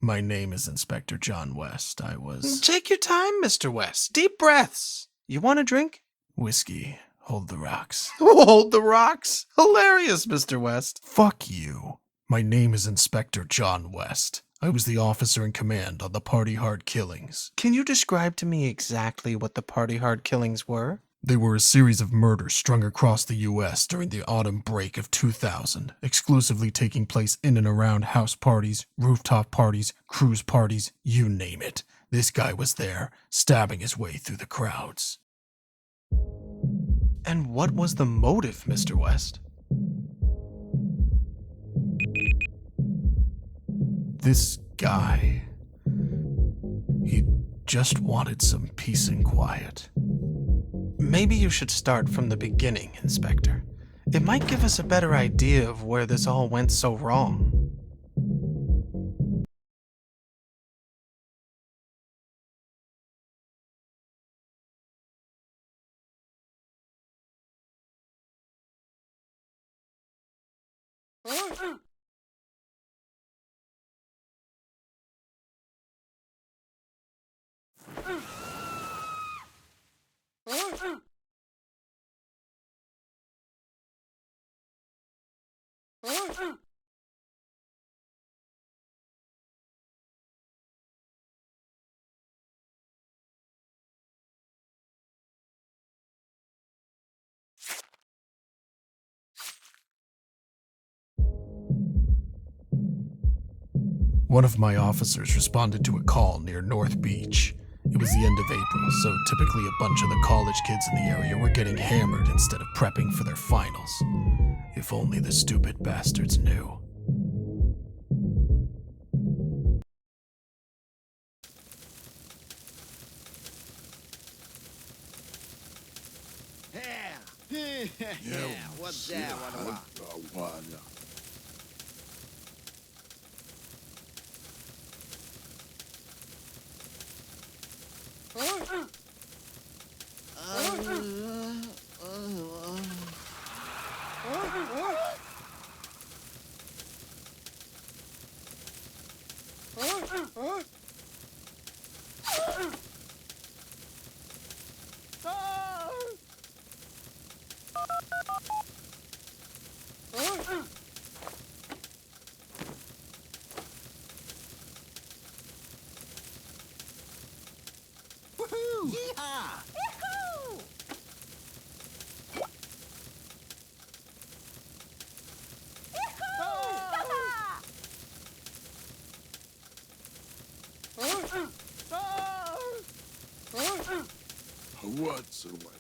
My name is Inspector John West. I was... Take your time, Mr. West. Deep breaths. You want a drink? Whiskey. Hold the rocks. Hold the rocks. Hilarious, Mr. West. Fuck you. My name is Inspector John West. I was the officer in command on the Party Hard killings. Can you describe to me exactly what the Party Hard killings were? They were a series of murders strung across the U.S. during the autumn break of 2000, exclusively taking place in and around house parties, rooftop parties, cruise parties, you name it. This guy was there, stabbing his way through the crowds. And what was the motive, Mr. West? This guy, he just wanted some peace and quiet. Maybe you should start from the beginning, Inspector. It might give us a better idea of where this all went so wrong. One of my officers responded to a call near North Beach. It was the end of April, so typically a bunch of the college kids in the area were getting hammered instead of prepping for their finals. If only the stupid bastards knew. What's that? Yeehaw! Yahoo! What's the way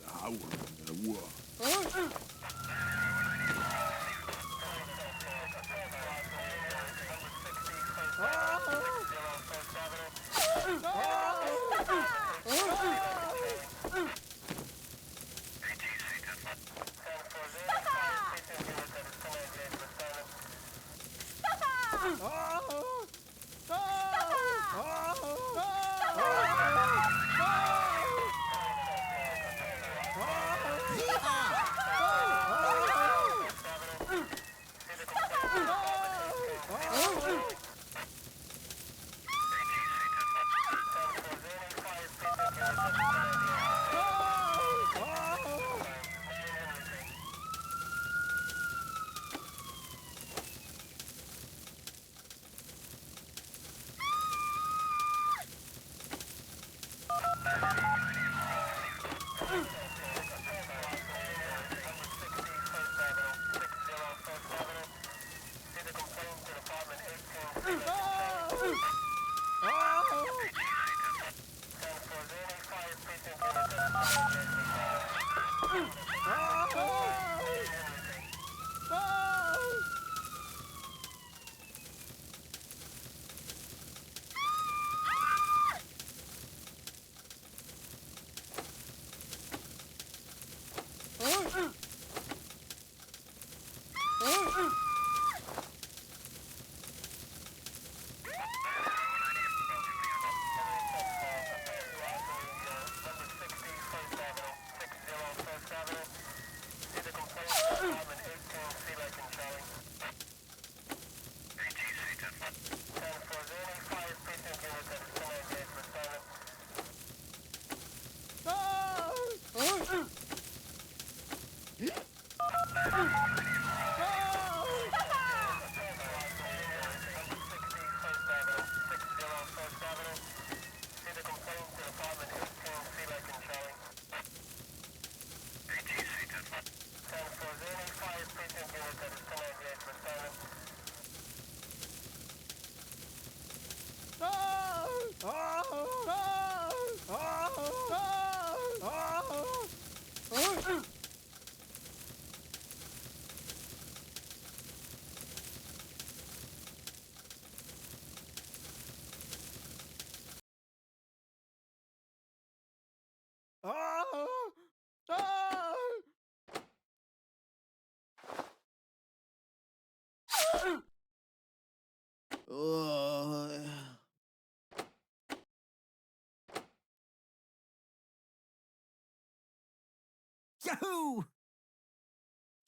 Yahoo!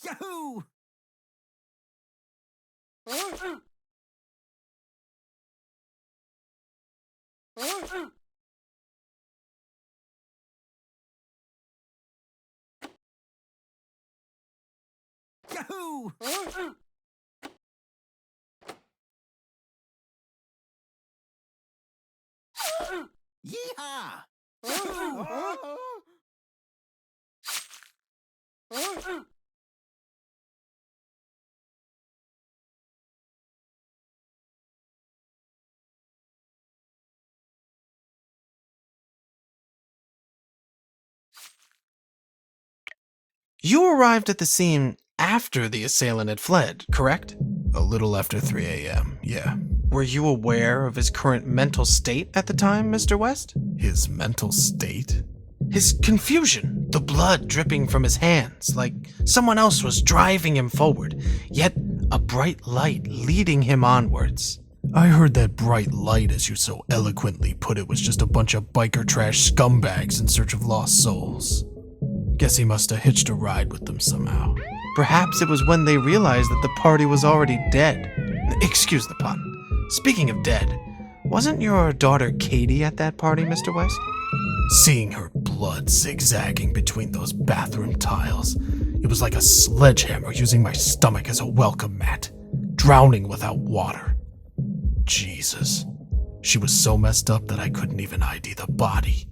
Yahoo! Yahoo! Yeehaw! Yahoo! You arrived at the scene after the assailant had fled, correct? A little after 3 a.m., yeah. Were you aware of his current mental state at the time, Mr. West? His mental state? His confusion, the blood dripping from his hands, like someone else was driving him forward, yet a bright light leading him onwards. I heard that bright light, as you so eloquently put it, was just a bunch of biker trash scumbags in search of lost souls. Guess he must have hitched a ride with them somehow. Perhaps it was when they realized that the party was already dead. Excuse the pun. Speaking of dead, wasn't your daughter Katie at that party, Mr. West? Seeing her blood zigzagging between those bathroom tiles, it was like a sledgehammer using my stomach as a welcome mat, drowning without water. Jesus. She was so messed up that I couldn't even ID the body.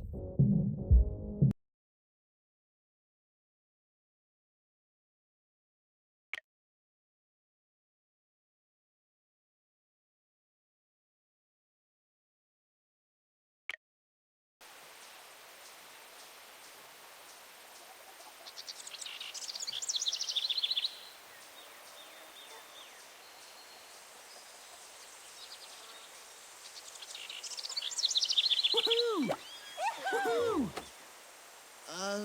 Woohoo! Woohoo!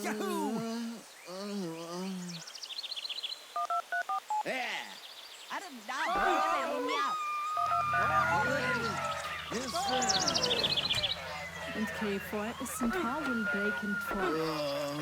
Yahoo! Und Käfer ist ein Taubenbacon vor.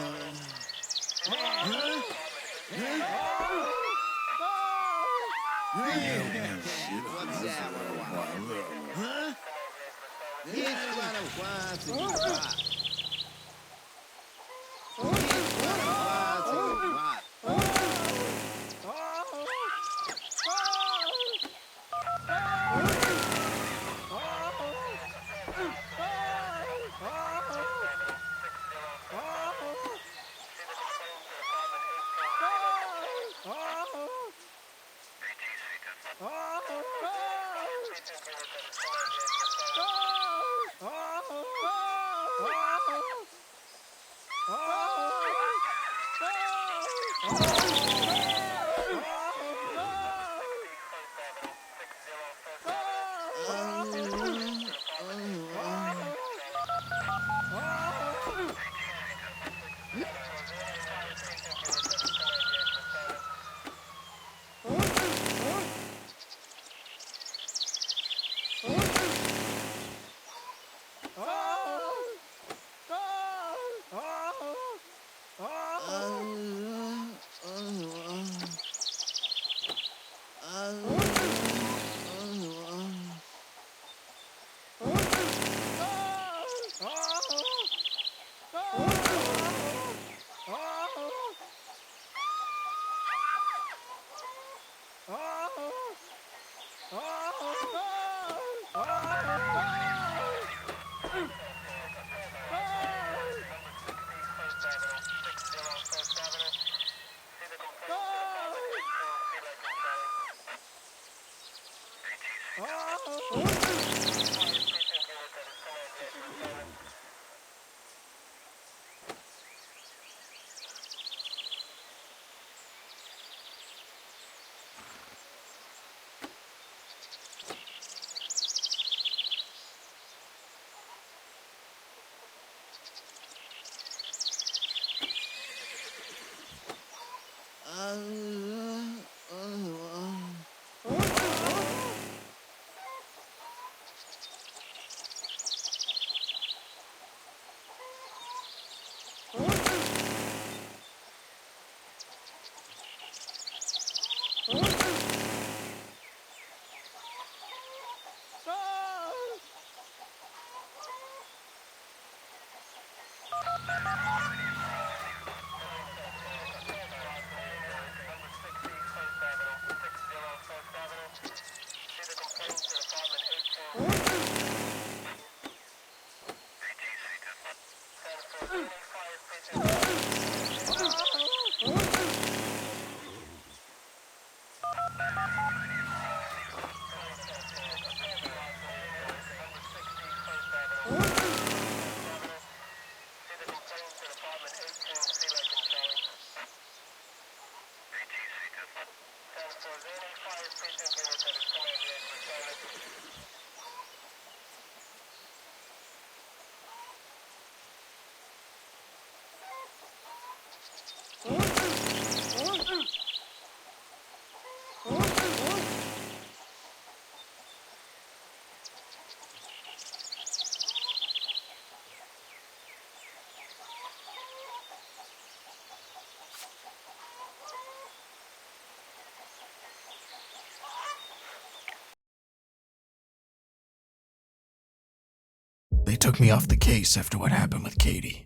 They took me off the case after what happened with Katie,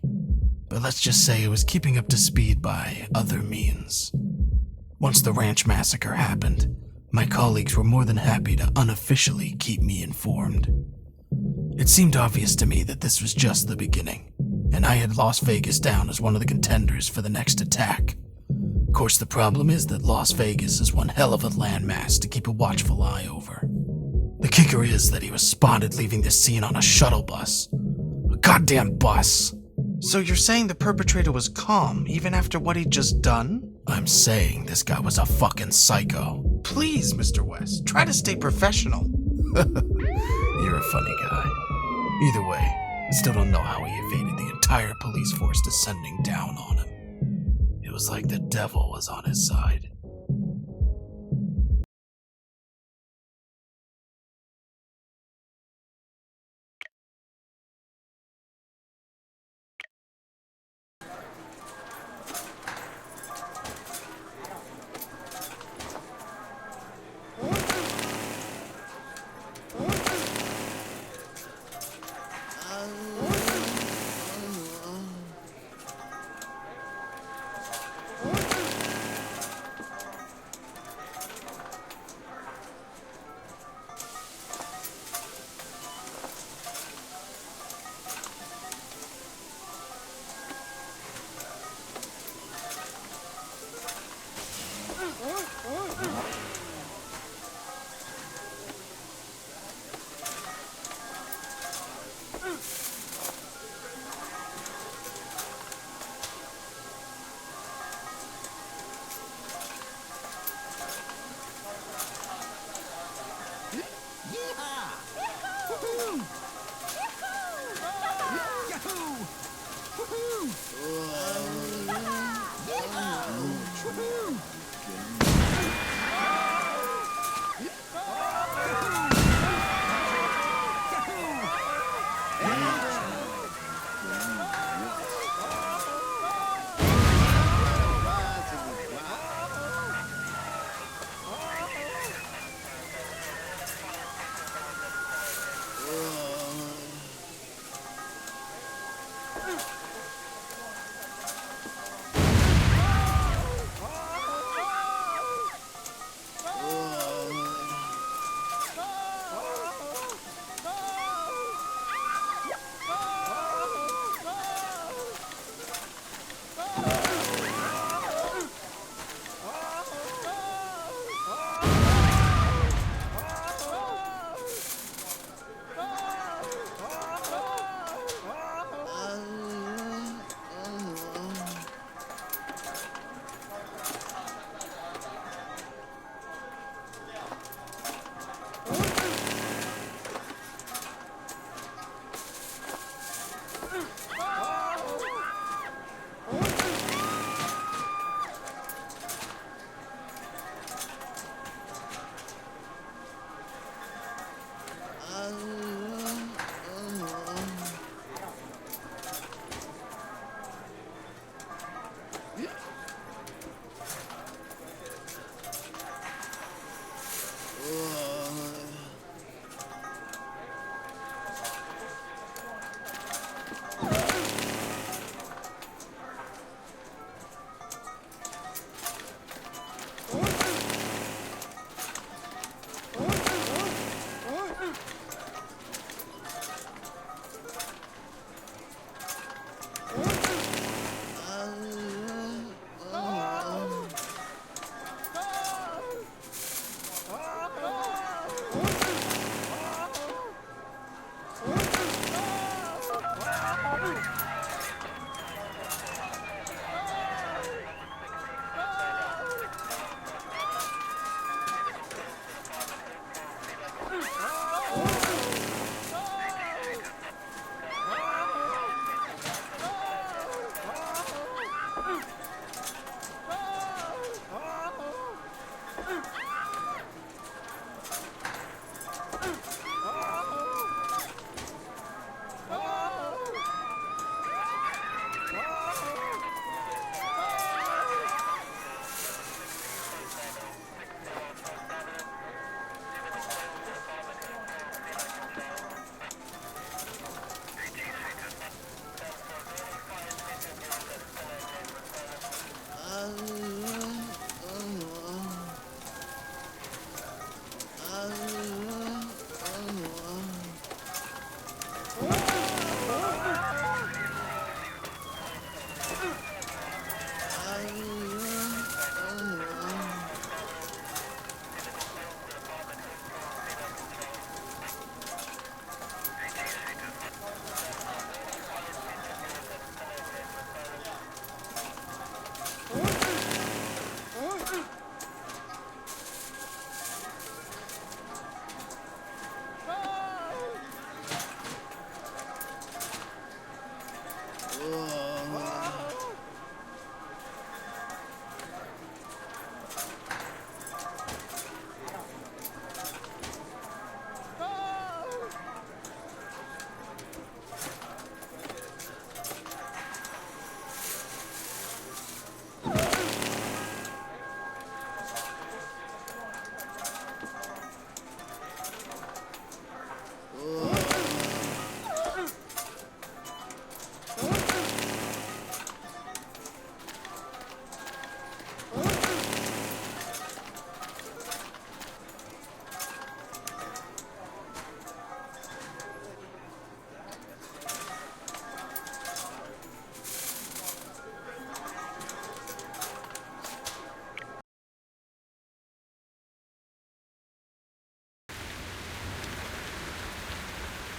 but let's just say it was keeping up to speed by other means. Once the ranch massacre happened, my colleagues were more than happy to unofficially keep me informed. It seemed obvious to me that this was just the beginning, and I had Las Vegas down as one of the contenders for the next attack. Of course, the problem is that Las Vegas is one hell of a landmass to keep a watchful eye over. The kicker is that he was spotted leaving this scene on a shuttle bus. A goddamn bus! So you're saying the perpetrator was calm even after what he'd just done? I'm saying this guy was a fucking psycho. Please, Mr. West, try to stay professional. You're a funny guy. Either way, I still don't know how he evaded the entire police force descending down on him. It was like the devil was on his side.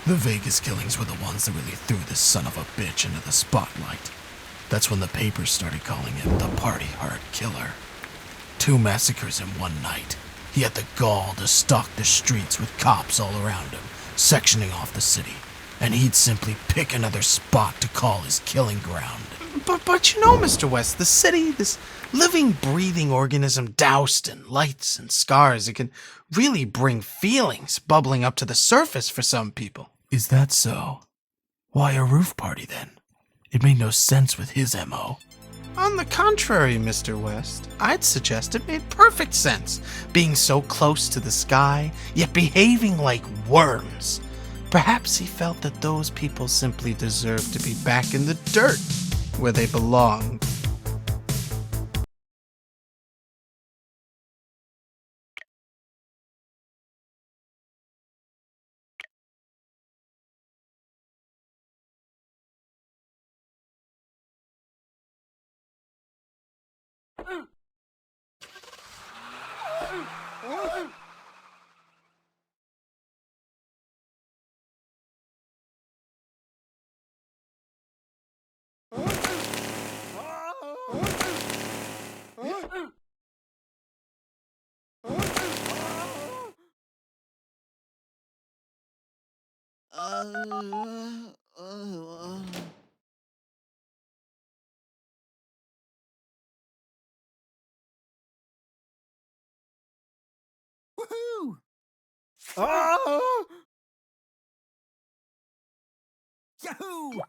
The Vegas killings were the ones that really threw this son of a bitch into the spotlight. That's when the papers started calling him the party hard killer. 2 massacres in one night. He had the gall to stalk the streets with cops all around him, sectioning off the city. And he'd simply pick another spot to call his killing ground. But you know, Mr. West, the city, this living, breathing organism doused in lights and scars, it can really bring feelings bubbling up to the surface for some people. Is that so? Why a roof party then? It made no sense with his MO. On the contrary, Mr. West, I'd suggest it made perfect sense, being so close to the sky, yet behaving like worms. Perhaps he felt that those people simply deserved to be back in the dirt, where they belonged. Woohoo! Oh! Yahoo!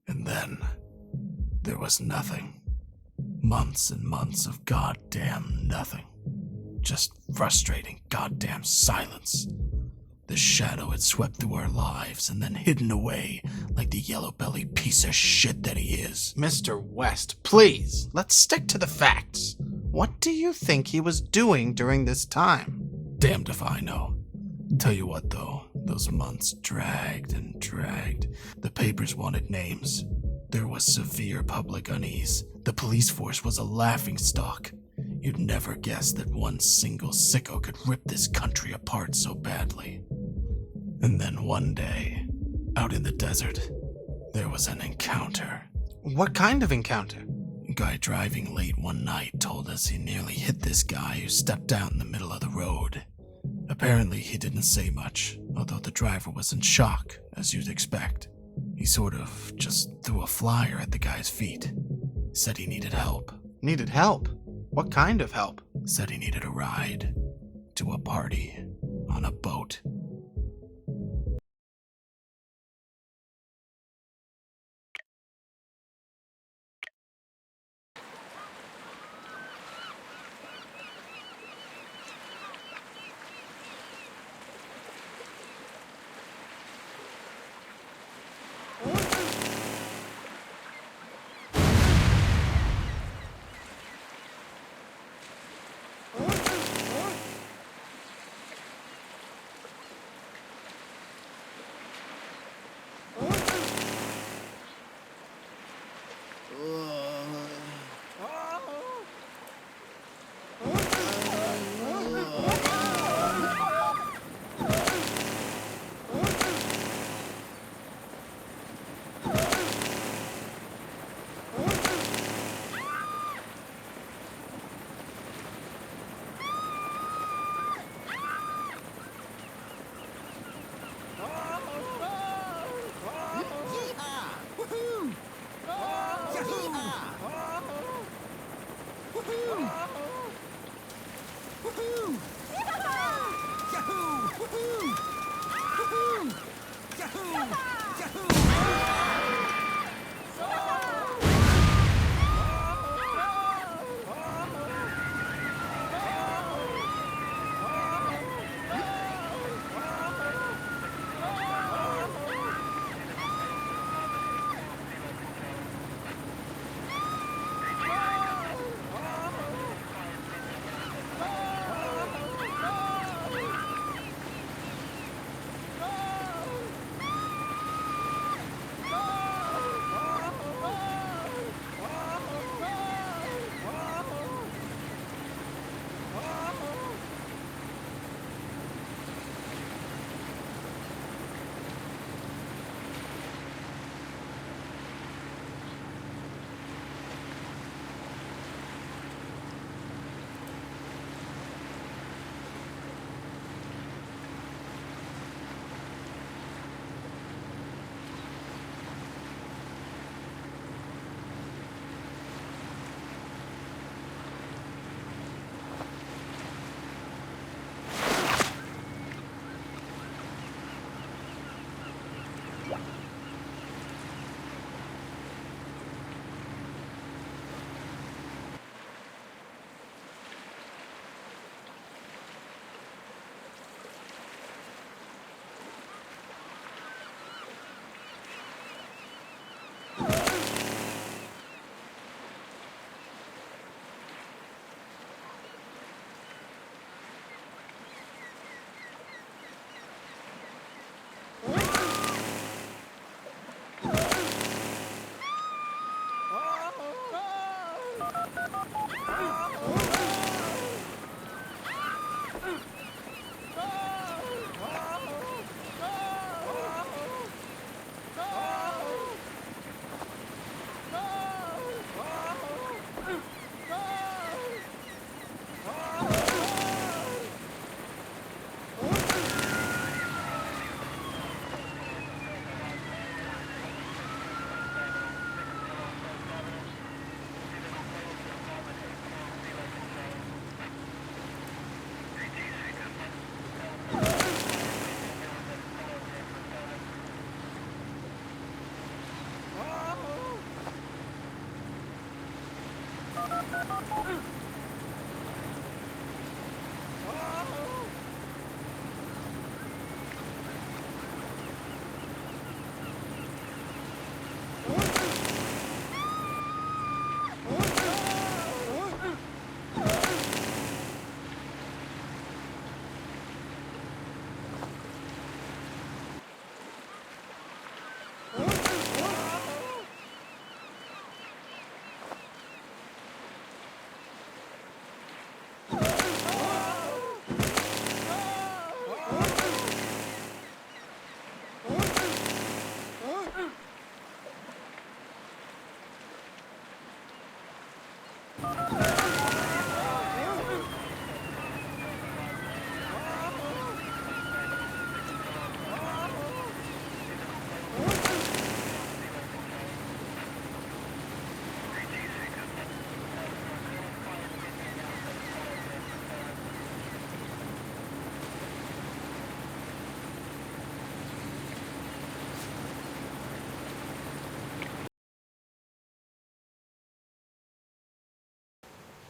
And then there was nothing. Months and months of goddamn nothing. Just frustrating goddamn silence. The shadow had swept through our lives and then hidden away like the yellow-bellied piece of shit that he is. Mr. West, please, let's stick to the facts. What do you think he was doing during this time? Damned if I know. Tell you what, though, those months dragged and dragged. The papers wanted names. There was severe public unease. The police force was a laughingstock. You'd never guess that one single sicko could rip this country apart so badly. And then one day, out in the desert, there was an encounter. What kind of encounter? A guy driving late one night told us he nearly hit this guy who stepped out in the middle of the road. Apparently, he didn't say much, although the driver was in shock, as you'd expect. He sort of just threw a flyer at the guy's feet. Said he needed help. Needed help? What kind of help? Said he needed a ride to a party on a boat.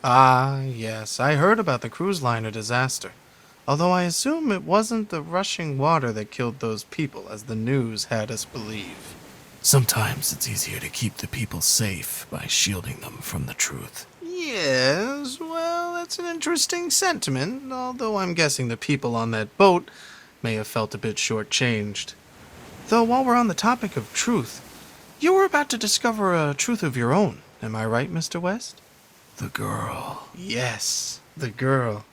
Ah, yes, I heard about the cruise liner disaster. Although I assume it wasn't the rushing water that killed those people, as the news had us believe. Sometimes it's easier to keep the people safe by shielding them from the truth. Yes, well, that's an interesting sentiment, although I'm guessing the people on that boat may have felt a bit shortchanged. Though, while we're on the topic of truth, you were about to discover a truth of your own, am I right, Mr. West? The girl. Yes, the girl.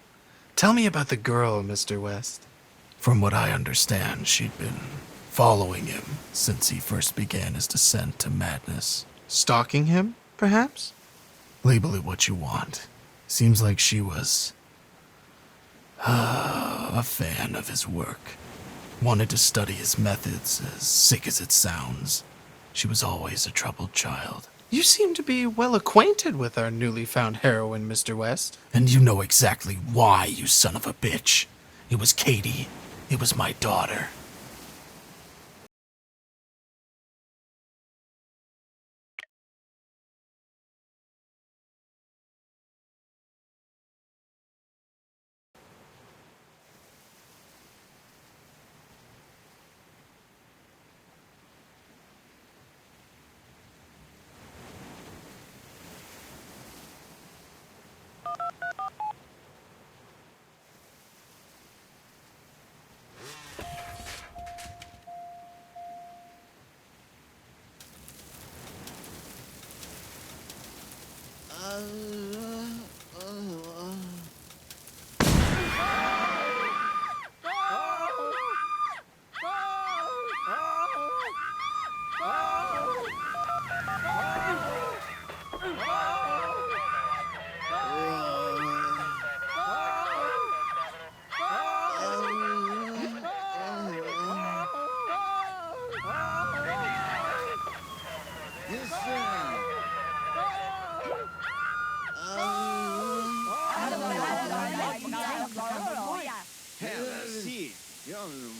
Tell me about the girl, Mr. West. From what I understand, she'd been following him since he first began his descent to madness. Stalking him, perhaps? Label it what you want. Seems like she was a fan of his work. Wanted to study his methods, as sick as it sounds. She was always a troubled child. You seem to be well acquainted with our newly found heroine, Mr. West. And you know exactly why, you son of a bitch. It was Katie. It was my daughter.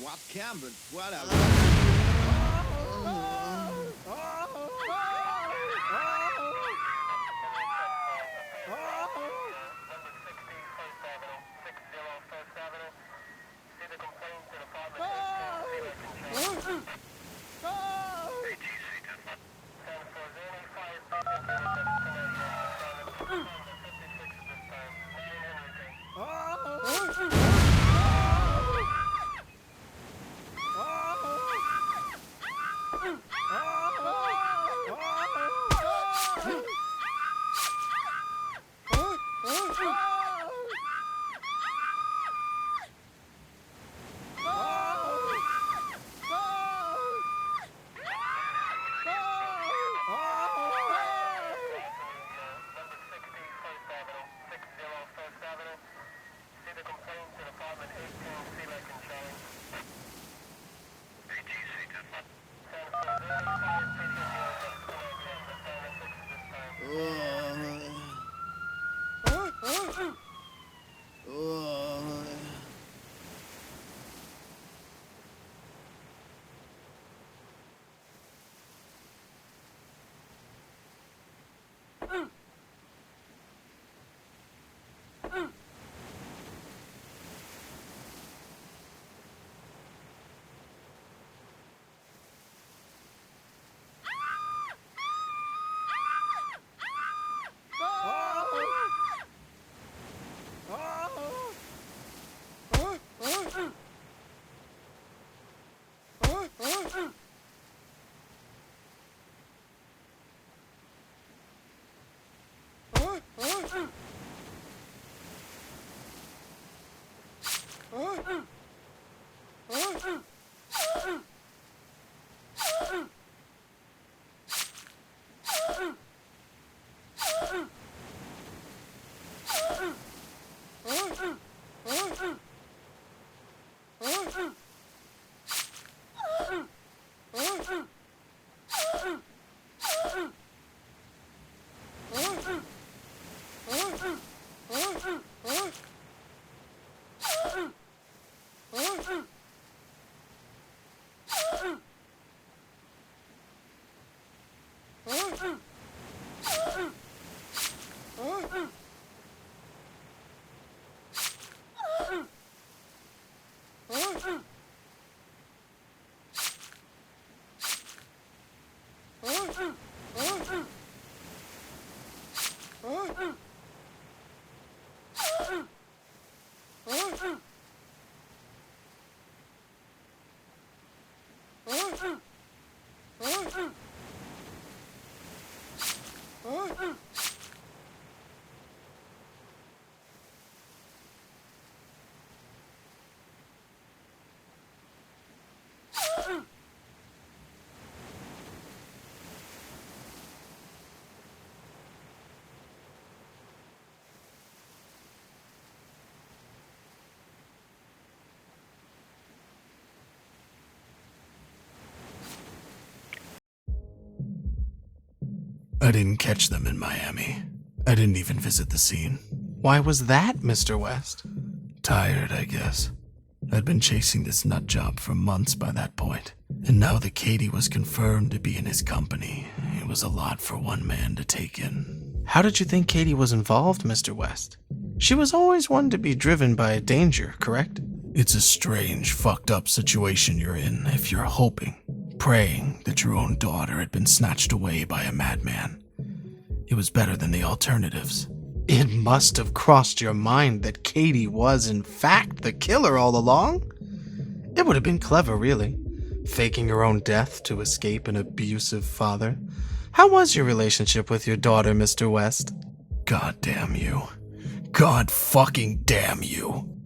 What can, but whatever. I didn't catch them in Miami. I didn't even visit the scene. Why was that, Mr. West? Tired, I guess. I'd been chasing this nut job for months by that point, and now that Katie was confirmed to be in his company, it was a lot for one man to take in. How did you think Katie was involved, Mr. West? She was always one to be driven by danger, correct? It's a strange, fucked up situation you're in if you're hoping, praying that your own daughter had been snatched away by a madman. It was better than the alternatives. It must have crossed your mind that Katie was, in fact, the killer all along? It would have been clever, really, faking her own death to escape an abusive father. How was your relationship with your daughter, Mr. West? God damn you. God fucking damn you.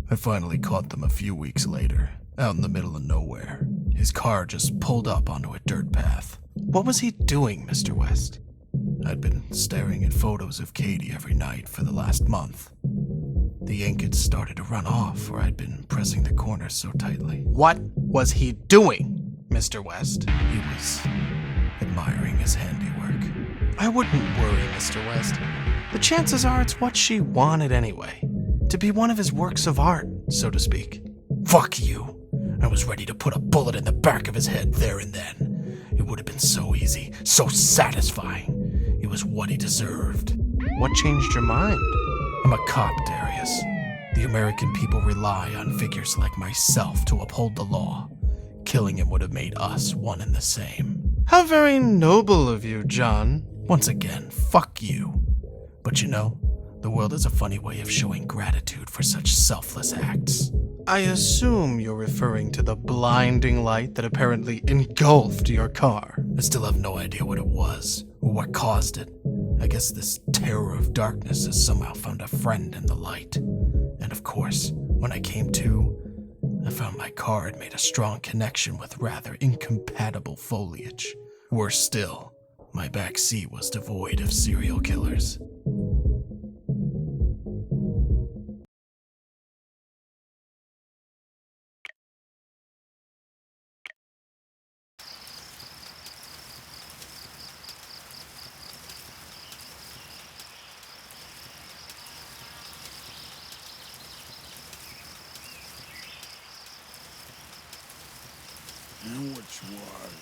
I finally caught them a few weeks later, out in the middle of nowhere. His car just pulled up onto a dirt path. What was he doing, Mr. West? I'd been staring at photos of Katie every night for the last month. The ink had started to run off where I'd been pressing the corners so tightly. What was he doing, Mr. West? He was admiring his handiwork. I wouldn't worry, Mr. West. The chances are it's what she wanted anyway. To be one of his works of art, so to speak. Fuck you. I was ready to put a bullet in the back of his head there and then. It would have been so easy, so satisfying. It was what he deserved. What changed your mind? I'm a cop, Darius. The American people rely on figures like myself to uphold the law. Killing him would have made us one and the same. How very noble of you, John. Once again, fuck you. But you know, the world has a funny way of showing gratitude for such selfless acts. I assume you're referring to the blinding light that apparently engulfed your car. I still have no idea what it was, or what caused it. I guess this terror of darkness has somehow found a friend in the light. And of course, when I came to, I found my car had made a strong connection with rather incompatible foliage. Worse still, my back seat was devoid of serial killers. Which one?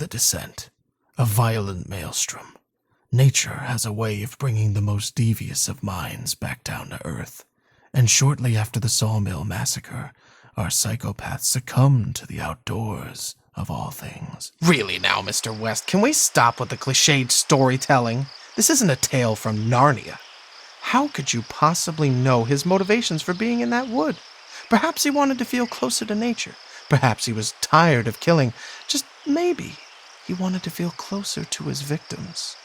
The Descent, a violent maelstrom. Nature has a way of bringing the most devious of minds back down to earth, and shortly after the Sawmill Massacre, our psychopath succumbed to the outdoors, of all things. Really now, Mr. West, can we stop with the cliched storytelling? This isn't a tale from Narnia. How could you possibly know his motivations for being in that wood? Perhaps he wanted to feel closer to nature. Perhaps he was tired of killing. Just maybe he wanted to feel closer to his victims.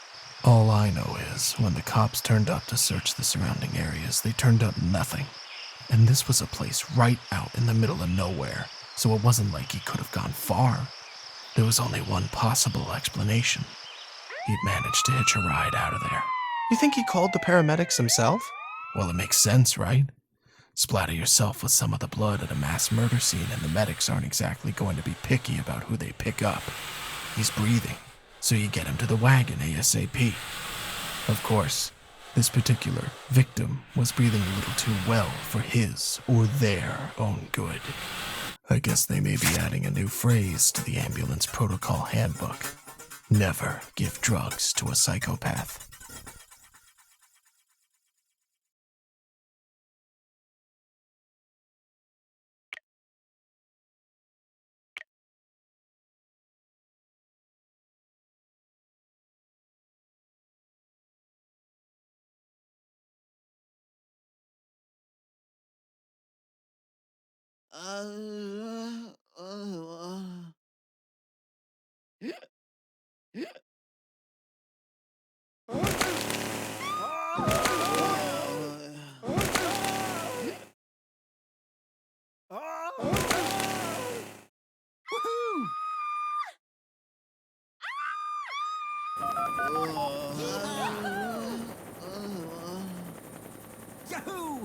All I know is, when the cops turned up to search the surrounding areas, they turned up nothing. And this was a place right out in the middle of nowhere, so it wasn't like he could have gone far. There was only one possible explanation. He'd managed to hitch a ride out of there. You think he called the paramedics himself? Well, it makes sense, right? Splatter yourself with some of the blood at a mass murder scene and the medics aren't exactly going to be picky about who they pick up. He's breathing, so you get him to the wagon ASAP. Of course, this particular victim was breathing a little too well for his or their own good. I guess they may be adding a new phrase to the ambulance protocol handbook. Never give drugs to a psychopath. Yahoo!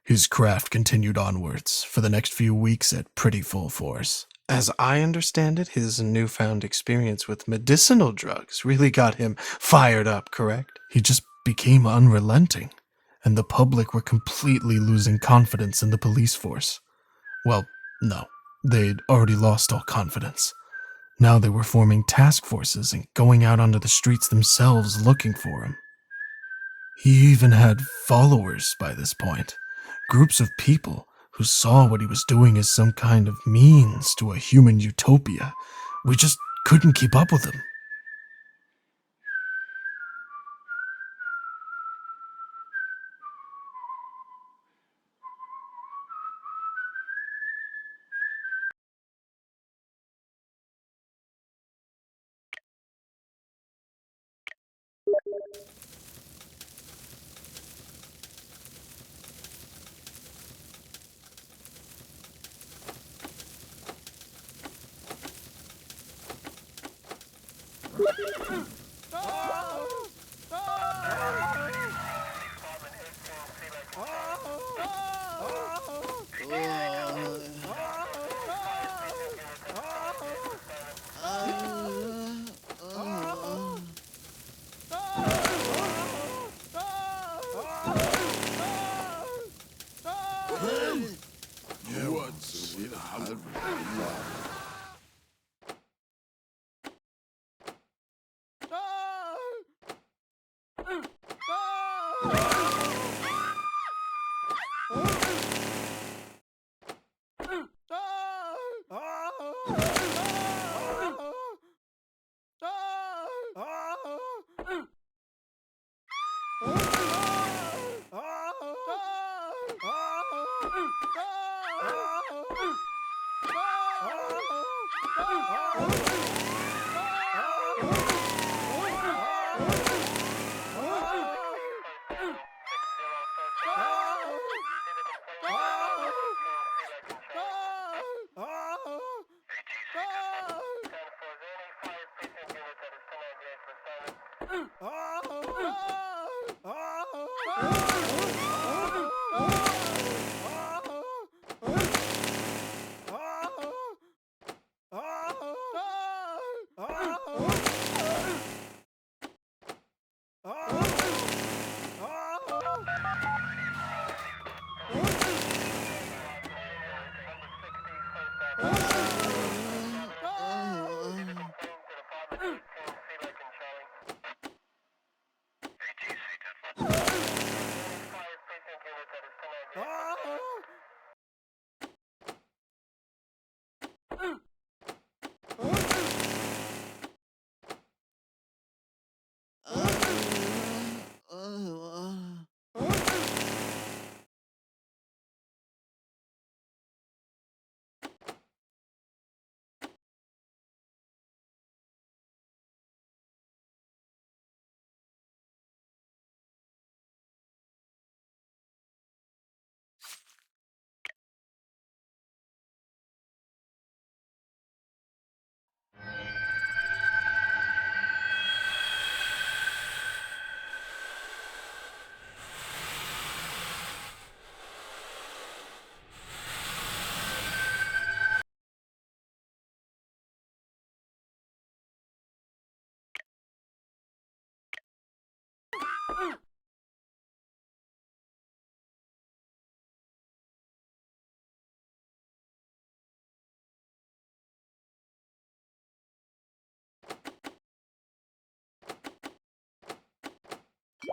His craft continued onwards for the next few weeks at pretty full force. As I understand it, his newfound experience with medicinal drugs really got him fired up, correct? He just became unrelenting, and the public were completely losing confidence in the police force. Well, no, they'd already lost all confidence. Now they were forming task forces and going out onto the streets themselves looking for him. He even had followers by this point, groups of people who saw what he was doing as some kind of means to a human utopia. We just couldn't keep up with him.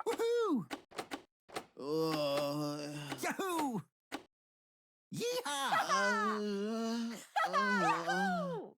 Woohoo! Yahoo! Yeehaw! Woohoo!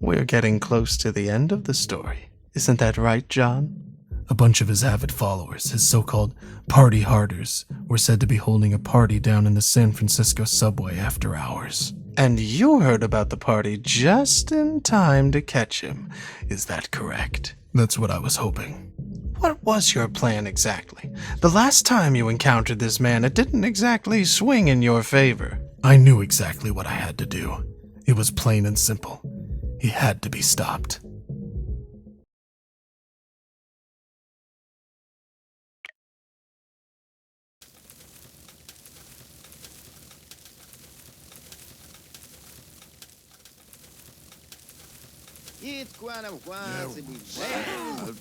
We're getting close to the end of the story. Isn't that right, John? A bunch of his avid followers, his so-called party harders, were said to be holding a party down in the San Francisco subway after hours. And you heard about the party just in time to catch him. Is that correct? That's what I was hoping. What was your plan exactly? The last time you encountered this man, it didn't exactly swing in your favor. I knew exactly what I had to do. It was plain and simple. He had to be stopped. Itt qua nem quasi bene.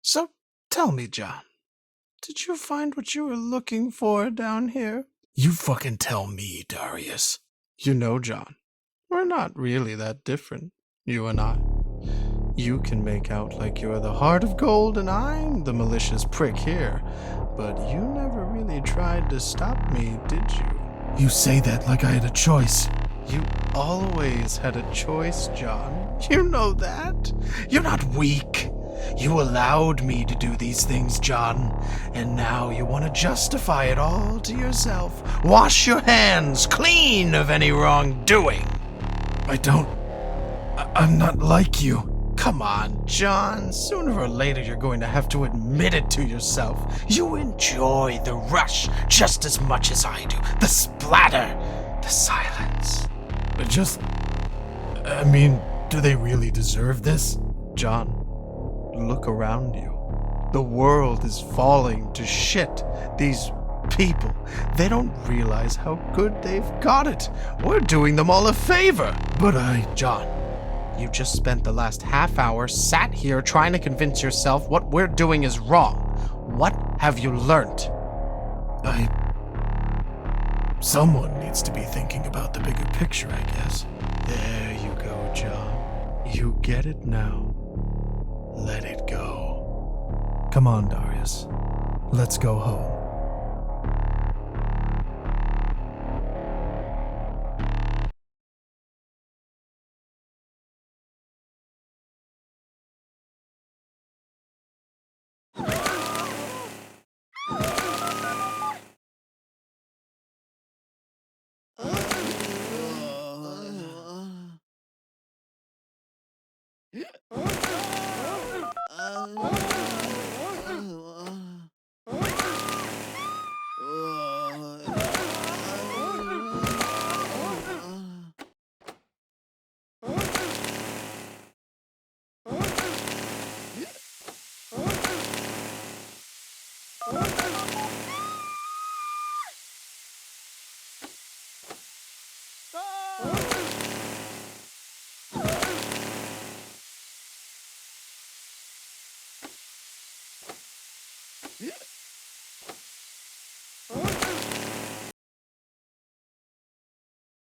So, tell me, John, did you find what you were looking for down here? You fucking tell me, Darius. You know, John, we're not really that different, you and I. You can make out like you're the heart of gold and I'm the malicious prick here, but you never really tried to stop me, did you? You say that like I had a choice. You always had a choice, John. You know that. You're not weak. You allowed me to do these things, John, and now you want to justify it all to yourself. Wash your hands clean of any wrongdoing. I don't... I'm not like you. Come on, John. Sooner or later you're going to have to admit it to yourself. You enjoy the rush just as much as I do. The splatter, the silence. I mean, do they really deserve this? John, look around you. The world is falling to shit. These people, they don't realize how good they've got it. We're doing them all a favor. But John, you just spent the last half hour sat here trying to convince yourself what we're doing is wrong. What have you learned? Someone needs to be thinking about the bigger picture, I guess. There you go, John. You get it now. Let it go. Come on, Darius. Let's go home. Yeah.